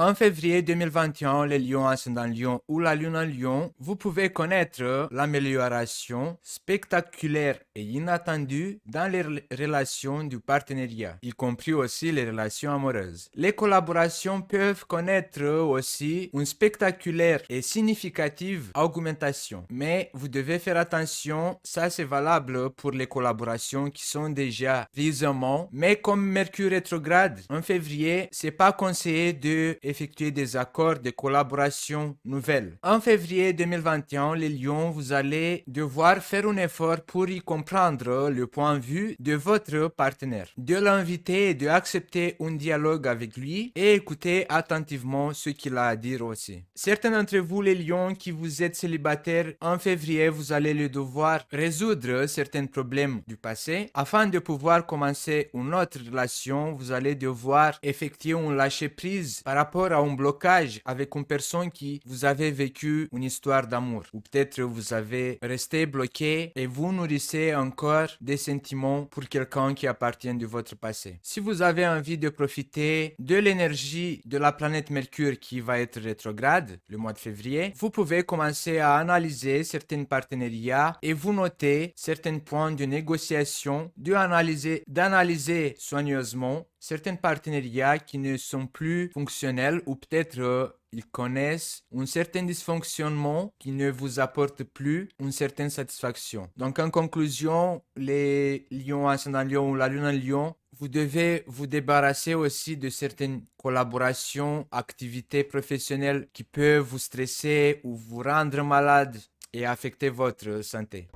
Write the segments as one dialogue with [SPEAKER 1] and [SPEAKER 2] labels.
[SPEAKER 1] En février 2021, les lions ascendant lion ou la lune en lion, vous pouvez connaître l'amélioration spectaculaire et inattendue dans les relations du partenariat, y compris aussi les relations amoureuses. Les collaborations peuvent connaître aussi une spectaculaire et significative augmentation, mais vous devez faire attention, ça c'est valable pour les collaborations qui sont déjà visamment, mais comme Mercure rétrograde en février, c'est pas conseillé de effectuer des accords de collaboration nouvelles. En février 2021, les lions, vous allez devoir faire un effort pour y comprendre le point de vue de votre partenaire, de l'inviter et de accepter un dialogue avec lui et écouter attentivement ce qu'il a à dire aussi. Certains d'entre vous, les lions, qui vous êtes célibataires, en février, vous allez le devoir résoudre certains problèmes du passé. Afin de pouvoir commencer une autre relation, vous allez devoir effectuer un lâcher-prise par rapport à un blocage avec une personne qui vous avez vécu une histoire d'amour. Ou peut-être vous avez resté bloqué et vous nourrissez encore des sentiments pour quelqu'un qui appartient de votre passé. Si vous avez envie de profiter de l'énergie de la planète Mercure qui va être rétrograde le mois de février, vous pouvez commencer à analyser certains partenariats et vous noter certains points de négociation, d'analyser soigneusement certains partenariats qui ne sont plus fonctionnels ou peut-être ils connaissent un certain dysfonctionnement qui ne vous apporte plus une certaine satisfaction. Donc en conclusion, les lions ascendant lion ou la lune en lion, vous devez vous débarrasser aussi de certaines collaborations, activités professionnelles qui peuvent vous stresser ou vous rendre malade et affecter votre santé.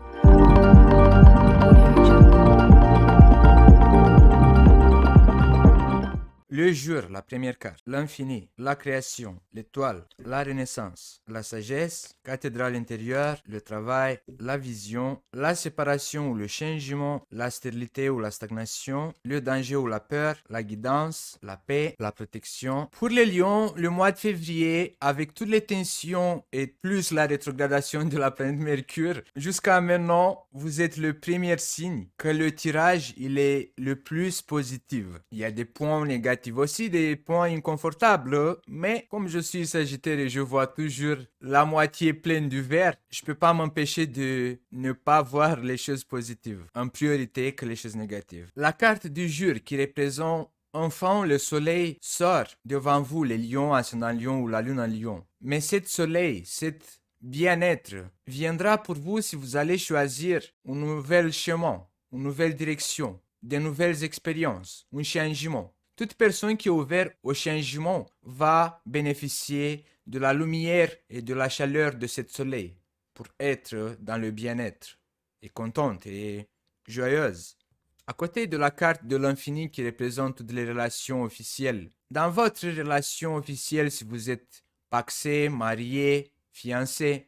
[SPEAKER 1] Le jour, la première carte, l'infini, la création, l'étoile, la renaissance, la sagesse, cathédrale intérieure, le travail, la vision, la séparation ou le changement, la stérilité ou la stagnation, le danger ou la peur, la guidance, la paix, la protection. Pour les lions, le mois de février, avec toutes les tensions et plus la rétrogradation de la planète Mercure, jusqu'à maintenant, vous êtes le premier signe que le tirage, il est le plus positif. Il y a des points négatifs aussi, des points inconfortables, mais comme je suis Sagittaire et je vois toujours la moitié pleine du verre, je peux pas m'empêcher de ne pas voir les choses positives en priorité que les choses négatives. La carte du jour qui représente enfin le soleil sort devant vous, les lions ascendant lion ou la lune en lion. Mais cet soleil, cet bien-être viendra pour vous si vous allez choisir un nouvel chemin, une nouvelle direction, de nouvelles expériences, un changement. Toute personne qui est ouverte au changement va bénéficier de la lumière et de la chaleur de ce soleil pour être dans le bien-être et contente et joyeuse. À côté de la carte de l'infini qui représente toutes les relations officielles, dans votre relation officielle, si vous êtes paxé, marié, fiancé,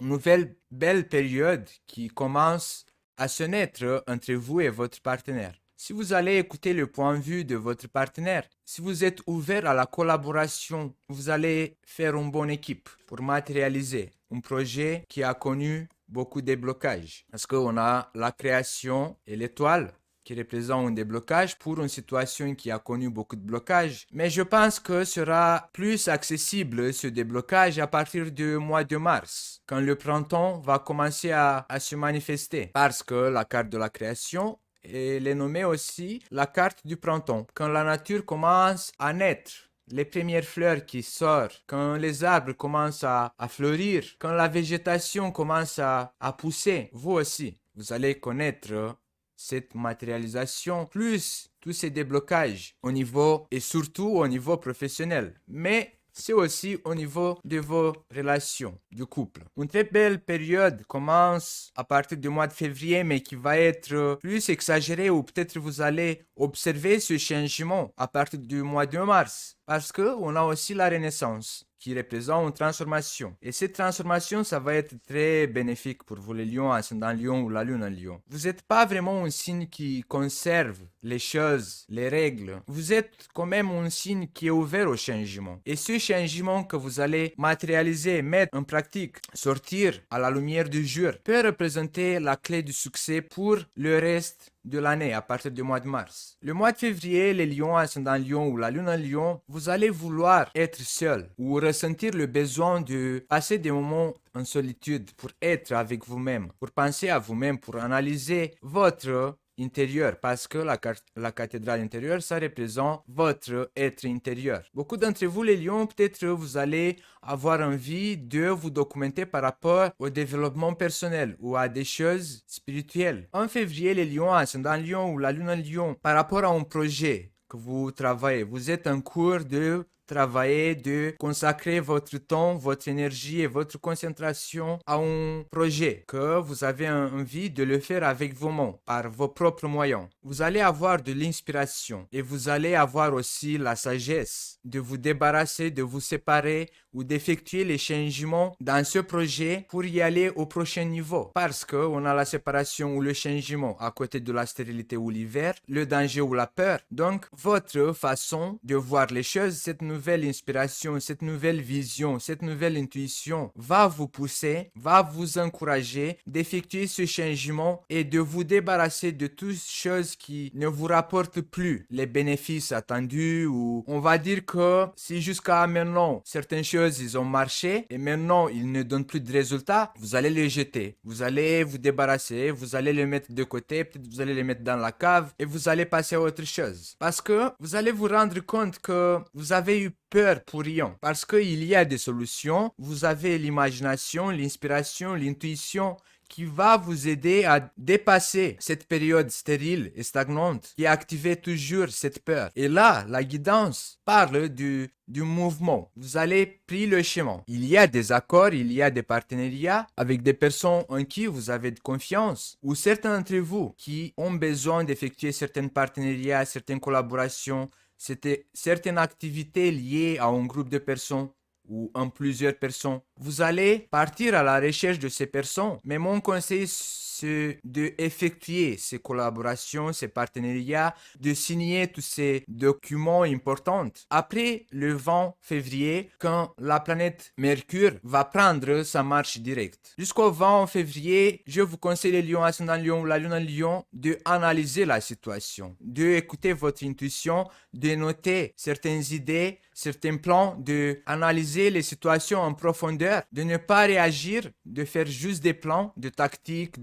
[SPEAKER 1] une nouvelle belle période qui commence à se naître entre vous et votre partenaire. Si vous allez écouter le point de vue de votre partenaire, si vous êtes ouvert à la collaboration, vous allez faire une bonne équipe pour matérialiser un projet qui a connu beaucoup de blocages. Parce qu'on a la création et l'étoile qui représente un déblocage pour une situation qui a connu beaucoup de blocages. Mais je pense que sera plus accessible ce déblocage à partir du mois de mars, quand le printemps va commencer à se manifester. Parce que la carte de la création, elle est nommée aussi la carte du printemps. Quand la nature commence à naître, les premières fleurs qui sortent, quand les arbres commencent à fleurir, quand la végétation commence à pousser, vous aussi, vous allez connaître cette matérialisation, plus tous ces déblocages au niveau et surtout au niveau professionnel. Mais c'est aussi au niveau de vos relations du couple. Une très belle période commence à partir du mois de février, mais qui va être plus exagérée, ou peut-être vous allez observer ce changement à partir du mois de mars. Parce qu'on a aussi la renaissance qui représente une transformation. Et cette transformation, ça va être très bénéfique pour vous les lions, ascendant lion ou la lune en lion. Vous n'êtes pas vraiment un signe qui conserve les choses, les règles. Vous êtes quand même un signe qui est ouvert au changement. Et ce changement que vous allez matérialiser, mettre en pratique, sortir à la lumière du jour, peut représenter la clé du succès pour le reste de l'année à partir du mois de mars. Le mois de février, les lions, ascendant lion ou la lune en lion, vous allez vouloir être seul ou ressentir le besoin de passer des moments en solitude pour être avec vous-même, pour penser à vous-même, pour analyser votre intérieur, parce que la cathédrale intérieure, ça représente votre être intérieur. Beaucoup d'entre vous, les lions, peut-être vous allez avoir envie de vous documenter par rapport au développement personnel ou à des choses spirituelles. En février, les lions, ascendant lion ou la lune en lion, par rapport à un projet que vous travaillez, vous êtes en cours de travailler, de consacrer votre temps, votre énergie et votre concentration à un projet que vous avez envie de le faire avec vos mains, par vos propres moyens. Vous allez avoir de l'inspiration et vous allez avoir aussi la sagesse de vous débarrasser, de vous séparer ou d'effectuer les changements dans ce projet pour y aller au prochain niveau. Parce qu'on a la séparation ou le changement à côté de la stérilité ou l'hiver, le danger ou la peur. Donc, votre façon de voir les choses, cette nouvelle inspiration, cette nouvelle vision, cette nouvelle intuition va vous pousser, va vous encourager d'effectuer ce changement et de vous débarrasser de toutes choses qui ne vous rapportent plus les bénéfices attendus, ou on va dire que si jusqu'à maintenant certaines choses ils ont marché et maintenant ils ne donnent plus de résultats, vous allez les jeter, vous allez vous débarrasser, vous allez les mettre de côté, peut-être vous allez les mettre dans la cave et vous allez passer à autre chose. Parce que vous allez vous rendre compte que vous avez eu peur pour rien. Parce qu'il y a des solutions, vous avez l'imagination, l'inspiration, l'intuition qui va vous aider à dépasser cette période stérile et stagnante qui activait toujours cette peur. Et là, la guidance parle du mouvement. Vous allez prendre le chemin. Il y a des accords, il y a des partenariats avec des personnes en qui vous avez de confiance, ou certains d'entre vous qui ont besoin d'effectuer certains partenariats, certaines collaborations, certaines activités liées à un groupe de personnes ou en plusieurs personnes. Vous allez partir à la recherche de ces personnes. Mais mon conseil, c'est d'effectuer ces collaborations, ces partenariats, de signer tous ces documents importants. Après le 20 février, quand la planète Mercure va prendre sa marche directe. Jusqu'au 20 février, je vous conseille les lions, ascendant lion ou la lune en lion, de analyser la situation, de écouter votre intuition, de noter certaines idées, certains plans, de analyser les situations en profondeur, de ne pas réagir, de faire juste des plans, de tactiques,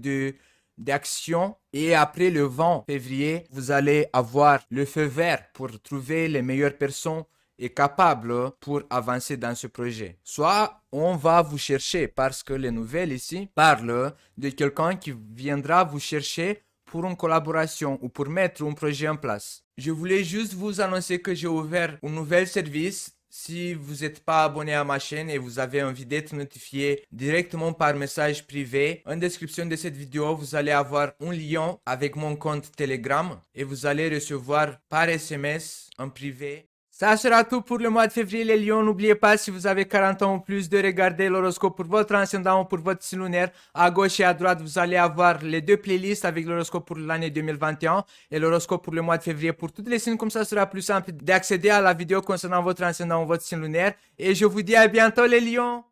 [SPEAKER 1] d'action. Et après le 20 février, vous allez avoir le feu vert pour trouver les meilleures personnes et capables pour avancer dans ce projet. Soit on va vous chercher parce que les nouvelles ici parlent de quelqu'un qui viendra vous chercher pour une collaboration ou pour mettre un projet en place. Je voulais juste vous annoncer que j'ai ouvert un nouvel service. Si vous n'êtes pas abonné à ma chaîne et vous avez envie d'être notifié directement par message privé, en description de cette vidéo, vous allez avoir un lien avec mon compte Telegram et vous allez recevoir par SMS en privé. Ça sera tout pour le mois de février, les lions. N'oubliez pas, si vous avez 40 ans ou plus, de regarder l'horoscope pour votre ascendant ou pour votre signe lunaire. À gauche et à droite, vous allez avoir les deux playlists avec l'horoscope pour l'année 2021 et l'horoscope pour le mois de février pour toutes les signes. Comme ça sera plus simple d'accéder à la vidéo concernant votre ascendant ou votre signe lunaire. Et je vous dis à bientôt, les lions.